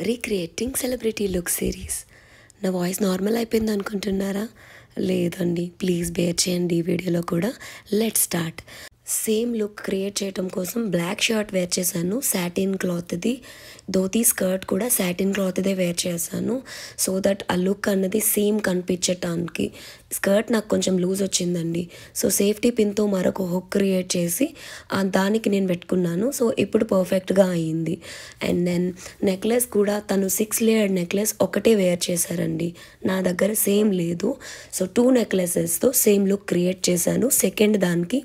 Recreating celebrity look series. నా voice normal అయిపోయింది అనుకుంటున్నారా? లేదండి, ప్లీజ్ బేర్ చేయండి. ఈ వీడియోలో కూడా let start. Same look create చేయడం కోసం బ్లాక్ షర్ట్ వేర్ చేశాను, సాటిన్ క్లాత్ది. ధోతీ స్కర్ట్ కూడా సాటిన్ క్లాత్దే వేర్ చేశాను, సో దట్ ఆ లుక్ అన్నది సేమ్ కనిపించటానికి. స్కర్ట్ నాకు కొంచెం లూజ్ వచ్చిందండి, సో సేఫ్టీ పిన్తో మరొక హుక్ క్రియేట్ చేసి దానికి నేను పెట్టుకున్నాను. సో ఇప్పుడు పర్ఫెక్ట్గా అయ్యింది. అండ్ దెన్ నెక్లెస్ కూడా తను 6 లేయర్డ్ నెక్లెస్ ఒకటే వేర్ చేశారండి, నా దగ్గర సేమ్ లేదు. సో 2 నెక్లెసెస్తో సేమ్ లుక్ క్రియేట్ చేశాను. సెకండ్ దానికి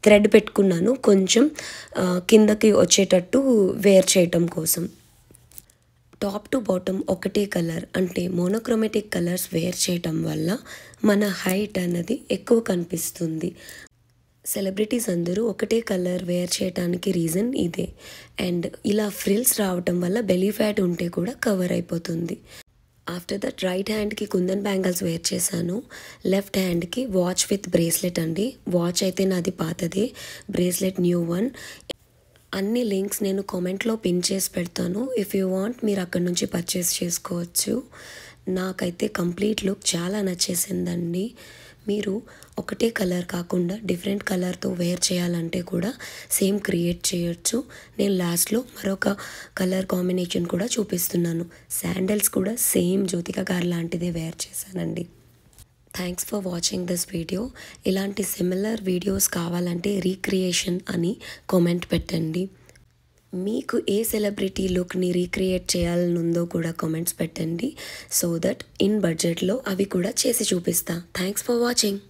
థ్రెడ్ పెట్టుకున్నాను కొంచెం కిందకి వచ్చేటట్టు వేర్ చేయటం కోసం. టాప్ టు బాటమ్ ఒకటే కలర్ అంటే మోనోక్రోమేటిక్ కలర్స్ వేర్ చేయటం వల్ల మన హైట్ అన్నది ఎక్కువ కనిపిస్తుంది. సెలబ్రిటీస్ అందరూ ఒకటే కలర్ వేర్ చేయడానికి రీజన్ ఇదే. అండ్ ఇలా ఫ్రిల్స్ రావటం వల్ల బెలీ ఫ్యాట్ ఉంటే కూడా కవర్ అయిపోతుంది. ఆఫ్టర్ దట్ రైట్ హ్యాండ్కి కుందన్ బ్యాంగిల్స్ వేర్ చేశాను, లెఫ్ట్ హ్యాండ్కి వాచ్ విత్ బ్రేస్లెట్ అండి. వాచ్ అయితే నాది పాతది, బ్రేస్లెట్ న్యూ వన్. అన్ని లింక్స్ నేను కామెంట్లో పిన్ చేసి పెడతాను, ఇఫ్ యూ వాంట్ మీరు అక్కడ నుంచి పర్చేస్ చేసుకోవచ్చు. నాకైతే కంప్లీట్ లుక్ చాలా నచ్చేసిందండి. మీరు ఒకటే కలర్ కాకుండా డిఫరెంట్ కలర్తో వేర్ చేయాలంటే కూడా సేమ్ క్రియేట్ చేయొచ్చు. నేను లాస్ట్లో మరొక కలర్ కాంబినేషన్ కూడా చూపిస్తున్నాను. శాండల్స్ కూడా సేమ్ జ్యోతిక గారు లాంటిదే వేర్ చేశానండి. Thanks for watching this video. ఇలాంటి సిమిలర్ వీడియోస్ కావాలంటే రీక్రియేషన్ అని కామెంట్ పెట్టండి. మీకు ఏ సెలబ్రిటీ లుక్ని రీక్రియేట్ చేయాలనుందో కూడా కామెంట్స్ పెట్టండి, సో దట్ ఇన్ బడ్జెట్లో అవి కూడా చేసి చూపిస్తా. Thanks for watching.